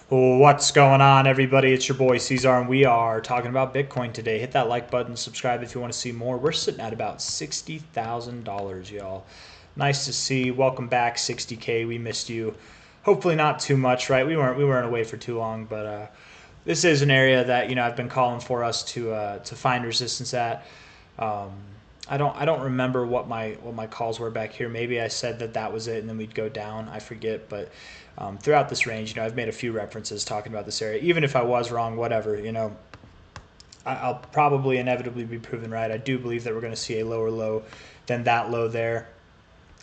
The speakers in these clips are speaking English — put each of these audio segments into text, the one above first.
What's going on, everybody? It's your boy C-Zar, and we are talking about Bitcoin today. Hit that like button, subscribe if you want to see more. We're sitting at about $60,000, y'all. Nice to see. Welcome back, 60K. We missed you. Hopefully not too much, right? We weren't away for too long, but this is an area that I've been calling for us to find resistance at. I don't remember what my calls were back here. Maybe I said that was it, and then we'd go down. I forget, but throughout this range, I've made a few references talking about this area. Even if I was wrong, whatever, I'll probably inevitably be proven right. I do believe that we're going to see a lower low than that low there.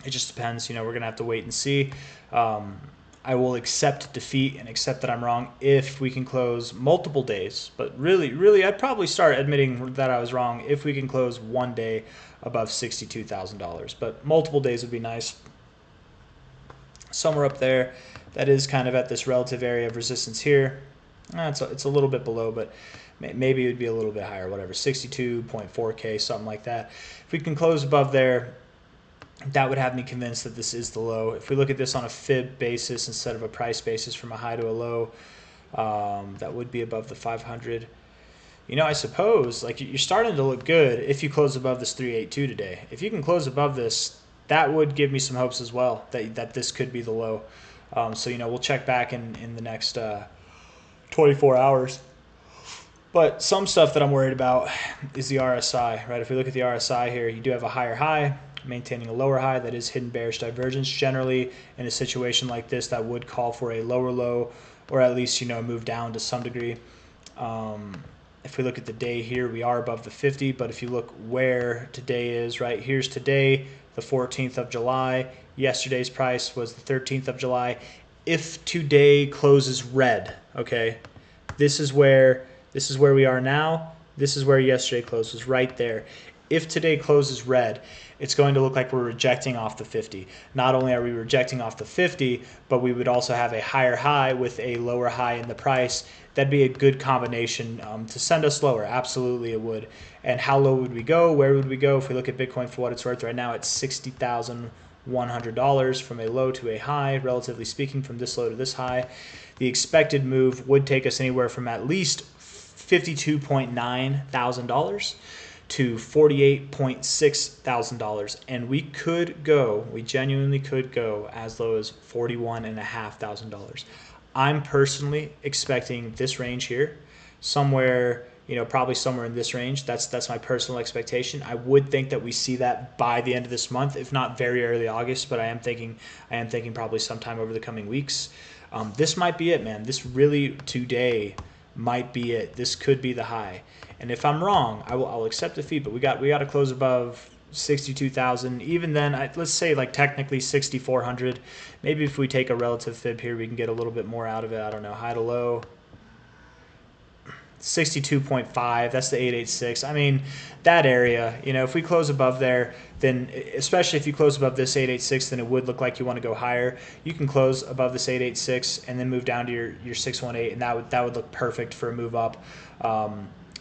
It just depends. We're going to have to wait and see. I will accept defeat and accept that I'm wrong if we can close multiple days. But really, I'd probably start admitting that I was wrong if we can close one day above $62,000. But multiple days would be nice. Somewhere up there, that is kind of at this relative area of resistance here. It's a little bit below, but maybe it would be a little bit higher, whatever, 62.4K, something like that. If we can close above there, that would have me convinced that this is the low. If we look at this on a fib basis instead of a price basis from a high to a low, that would be above the 500. I suppose like you're starting to look good if you close above this 382 today. If you can close above this, that would give me some hopes as well that this could be the low. So we'll check back in the next 24 hours. But some stuff that I'm worried about is the RSI, right? If we look at the RSI here, you do have a higher high, maintaining a lower high. That is hidden bearish divergence. Generally, in a situation like this, that would call for a lower low, or at least move down to some degree. If we look at the day here, we are above the 50. But if you look where today is, right, here's today, the 14th of July. Yesterday's price was the 13th of July. If today closes red, okay, this is where we are now. This is where yesterday closed, was right there. If today closes red, it's going to look like we're rejecting off the 50. Not only are we rejecting off the 50, but we would also have a higher high with a lower high in the price. That'd be a good combination to send us lower. Absolutely it would. And how low would we go? Where would we go? If we look at Bitcoin for what it's worth right now, it's $60,100 from a low to a high, relatively speaking, from this low to this high. The expected move would take us anywhere from at least $52.9 thousand to $48.6 thousand, and we genuinely could go as low as $41.5 thousand. I'm personally expecting this range here, somewhere, probably somewhere in this range. That's my personal expectation. I would think that we see that by the end of this month, if not very early August, but I am thinking probably sometime over the coming weeks. This might be it, man. This really today might be it. This could be the high. And if I'm wrong, I'll accept defeat. But we got to close above 62,000. Even then, let's say like technically 6,400. Maybe if we take a relative fib here, we can get a little bit more out of it. I don't know, high to low. 62.5. That's the 886. I mean, that area. If we close above there, then especially if you close above this 886, then it would look like you want to go higher. You can close above this 886 and then move down to your 618, and that would look perfect for a move up.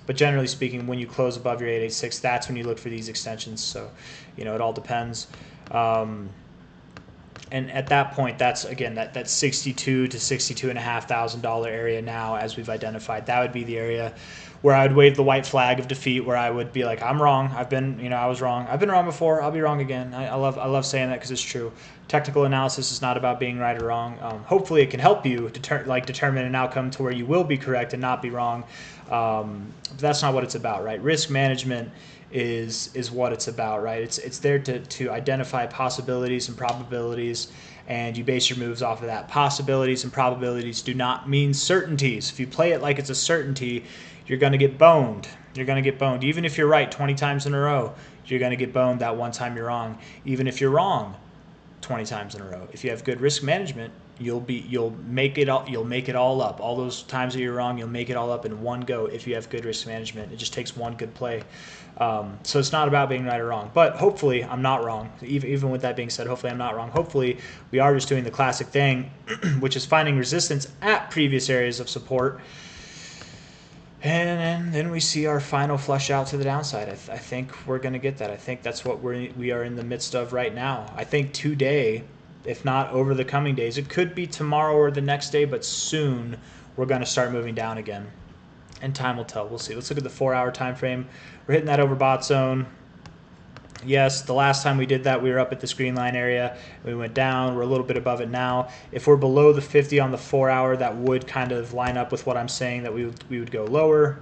But generally speaking, when you close above your 886, that's when you look for these extensions. So, it all depends. And at that point, that's again that 62 to $62.5 thousand area now, as we've identified. That would be the area where I would wave the white flag of defeat, where I would be like, I'm wrong. I was wrong. I've been wrong before. I'll be wrong again. I love saying that because it's true. Technical analysis is not about being right or wrong. Hopefully, it can help you determine an outcome to where you will be correct and not be wrong. But that's not what it's about, right? Risk management is what it's about, right? It's there to identify possibilities and probabilities, and you base your moves off of that. Possibilities and probabilities do not mean certainties. If you play it like it's a certainty, you're going to get boned. You're going to get boned. Even if you're right 20 times in a row, you're going to get boned that one time you're wrong. Even if you're wrong 20 times in a row. If you have good risk management, you'll make it all up. All those times that you're wrong, you'll make it all up in one go if you have good risk management. It just takes one good play. So it's not about being right or wrong. But hopefully I'm not wrong. Even with that being said, hopefully I'm not wrong. Hopefully we are just doing the classic thing, which is finding resistance at previous areas of support. And then we see our final flush out to the downside. I think we're going to get that. I think that's what we are in the midst of right now. I think today if not over the coming days. It could be tomorrow or the next day, but soon we're going to start moving down again. And time will tell. We'll see. Let's look at the 4-hour time frame. We're hitting that overbought zone. Yes, the last time we did that, we were up at this green line area. We went down. We're a little bit above it now. If we're below the 50 on the 4-hour, that would kind of line up with what I'm saying, that we would go lower.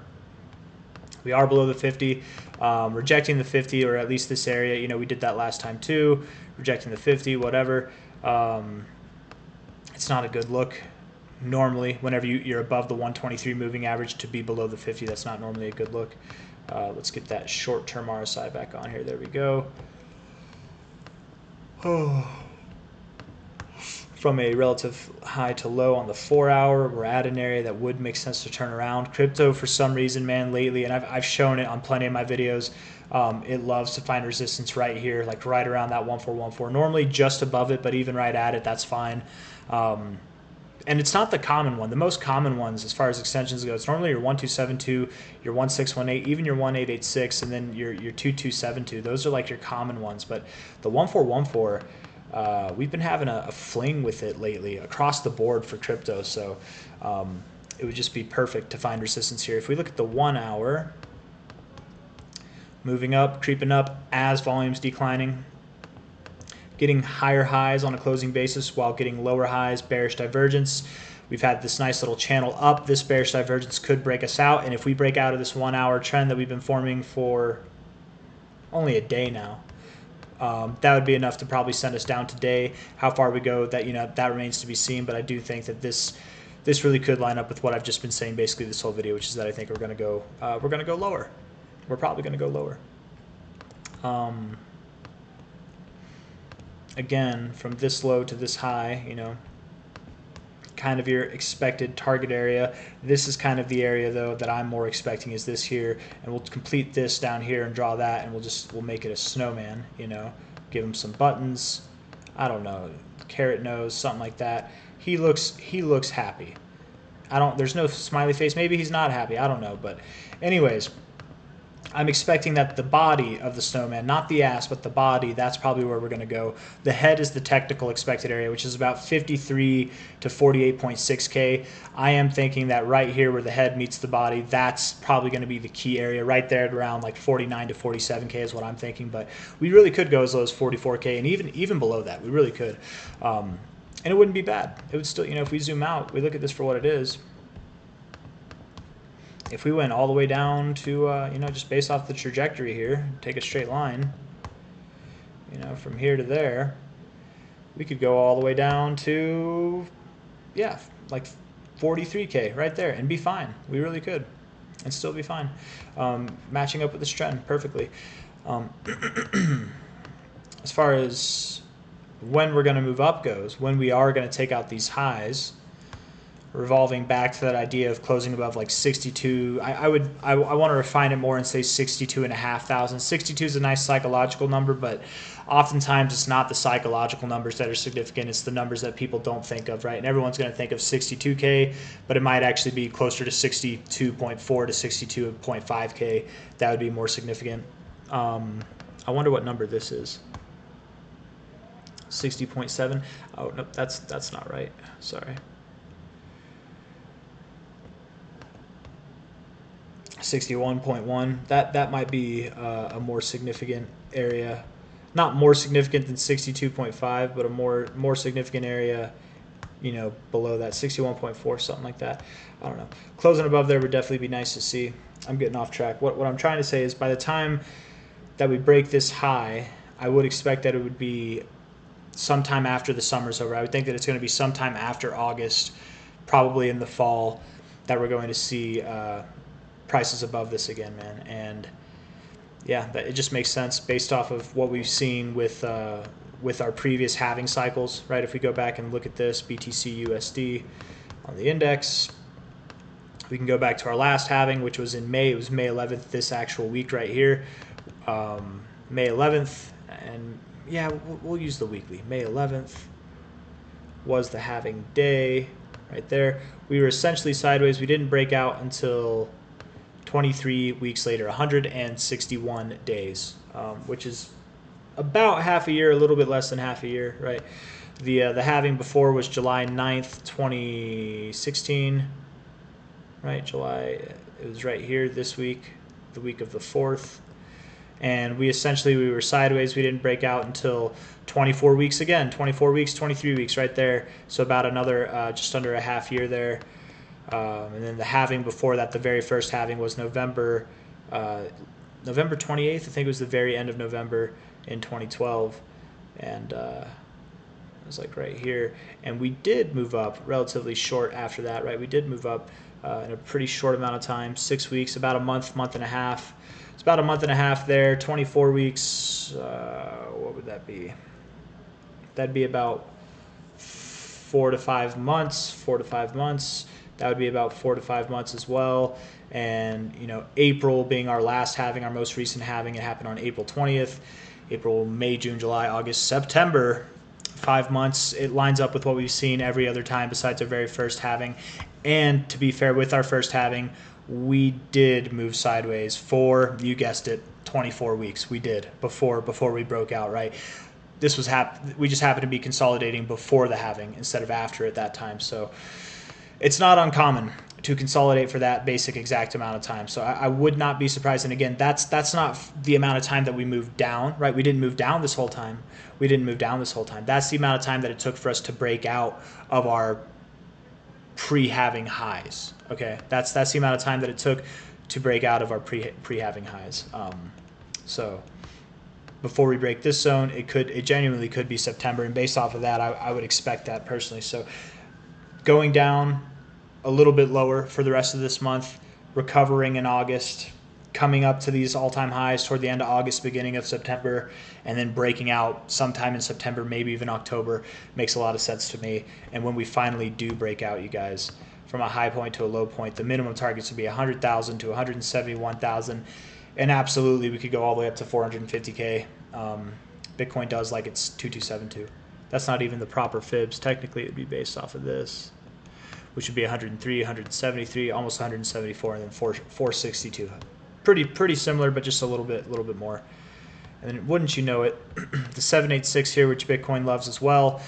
We are below the 50, rejecting the 50, or at least this area. You know, we did that last time too, rejecting the 50, whatever. It's not a good look. Normally, whenever you're above the 123 moving average, to be below the 50, that's not normally a good look. Let's get that short-term RSI back on here. There we go. Oh. From a relative high to low on the 4-hour, we're at an area that would make sense to turn around. Crypto, for some reason, man, lately, and I've shown it on plenty of my videos, it loves to find resistance right here, like right around that 1414. Normally just above it, but even right at it, that's fine. And it's not the common one. The most common ones, as far as extensions go, it's normally your 1272, your 1618, even your 1886, and then your 2272. Those are like your common ones. But the 1414, we've been having a fling with it lately across the board for crypto. So it would just be perfect to find resistance here. If we look at the 1-hour, moving up, creeping up as volume's declining, getting higher highs on a closing basis while getting lower highs, bearish divergence. We've had this nice little channel up. This bearish divergence could break us out, and if we break out of this 1-hour trend that we've been forming for only a day now, that would be enough to probably send us down today. How far we go, that that remains to be seen, but I do think that this really could line up with what I've just been saying basically this whole video, which is that I think we're going to go lower. We're probably going to go lower. Again, from this low to this high, kind of your expected target area. This is kind of the area, though, that I'm more expecting is this here, and we'll complete this down here and draw that, and we'll make it a snowman, give him some buttons, I don't know, carrot nose, something like that. He looks happy. There's no smiley face. Maybe he's not happy. I don't know, but anyways, I'm expecting that the body of the snowman, not the ass, but the body, that's probably where we're going to go. The head is the technical expected area, which is about 53 to 48.6K. I am thinking that right here where the head meets the body, that's probably going to be the key area. Right there at around like 49 to 47K is what I'm thinking. But we really could go as low as 44K, and even below that, we really could. And it wouldn't be bad. It would still, if we zoom out, we look at this for what it is. If we went all the way down to, just based off the trajectory here, take a straight line, from here to there, we could go all the way down to, yeah, like 43K right there and be fine. We really could, and still be fine. Matching up with this trend perfectly. As far as when we're going to move up goes, when we are going to take out these highs, revolving back to that idea of closing above like 62, I want to refine it more and say 62,500. 62 is a nice psychological number, but oftentimes it's not the psychological numbers that are significant. It's the numbers that people don't think of, right? And everyone's going to think of 62K, but it might actually be closer to 62.4 to 62.5K. That would be more significant. I wonder what number this is. 60.7. Oh no, that's not right. Sorry. 61.1. That might be a more significant area. Not more significant than 62.5, but a more significant area, below that, 61.4, something like that. I don't know. Closing above there would definitely be nice to see. I'm getting off track. What I'm trying to say is by the time that we break this high, I would expect that it would be sometime after the summer's over. I would think that it's going to be sometime after August, probably in the fall, that we're going to see prices above this again, man. And yeah, it just makes sense based off of what we've seen with our previous halving cycles, right? If we go back and look at this BTC USD on the index, we can go back to our last halving, which was in May. It was May 11th, this actual week right here, May 11th, and yeah, we'll use the weekly. May 11th was the halving day right there. We were essentially sideways. We didn't break out until 23 weeks later, 161 days, which is about half a year, a little bit less than half a year, right? The halving before was July 9th, 2016. Right, July. It was right here this week, the week of the 4th. And we were sideways. We didn't break out until 24 weeks again. 24 weeks, 23 weeks right there. So about another just under a half year there. And then the halving before that, the very first halving was November 28th. I think it was the very end of November in 2012. And it was like right here. And we did move up relatively short after that, right? We did move up in a pretty short amount of time, 6 weeks, about a month, month and a half. It's about a month and a half there. 24 weeks, what would that be? That'd be about 4 to 5 months. 4 to 5 months. That would be about 4 to 5 months as well. And April being our last halving, our most recent halving, it happened on April 20th. April, May, June, July, August, September. 5 months. It lines up with what we've seen every other time besides our very first halving. And to be fair, with our first halving, we did move sideways for, you guessed it, 24 weeks. We did before we broke out, right? This was we just happened to be consolidating before the halving instead of after at that time. So it's not uncommon to consolidate for that basic exact amount of time. So I would not be surprised. And again, that's not the amount of time that we moved down, right? We didn't move down this whole time. That's the amount of time that it took for us to break out of our pre-halving highs. Okay, that's the amount of time that it took to break out of our pre-halving highs. So before we break this zone, it genuinely could be September, and based off of that, I would expect that personally. So going down a little bit lower for the rest of this month, recovering in August, coming up to these all-time highs toward the end of August, beginning of September, and then breaking out sometime in September, maybe even October, makes a lot of sense to me. And when we finally do break out, you guys, from a high point to a low point, the minimum targets would be 100,000 to 171,000, and absolutely we could go all the way up to 450K. Bitcoin does like it's 2272. That's not even the proper fibs. Technically, it would be based off of this, which would be 103, 173, almost 174, and then 462. Pretty similar, but just a little bit more. And then wouldn't you know it, the 786 here, which Bitcoin loves as well.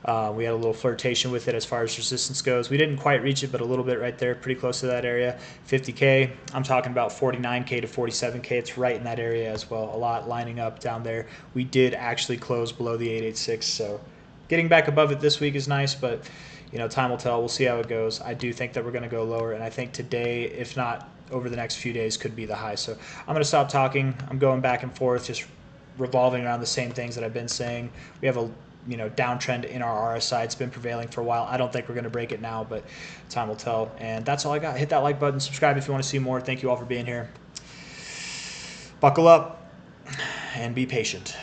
We had a little flirtation with it as far as resistance goes. We didn't quite reach it, but a little bit right there, pretty close to that area. 50K, I'm talking about 49K to 47K. It's right in that area as well. A lot lining up down there. We did actually close below the 886, so getting back above it this week is nice, but time will tell. We'll see how it goes. I do think that we're going to go lower, and I think today, if not over the next few days, could be the high. So I'm going to stop talking. I'm going back and forth, just revolving around the same things that I've been saying. We have a downtrend in our RSI. It's been prevailing for a while. I don't think we're going to break it now, but time will tell. And that's all I got. Hit that like button. Subscribe if you want to see more. Thank you all for being here. Buckle up and be patient.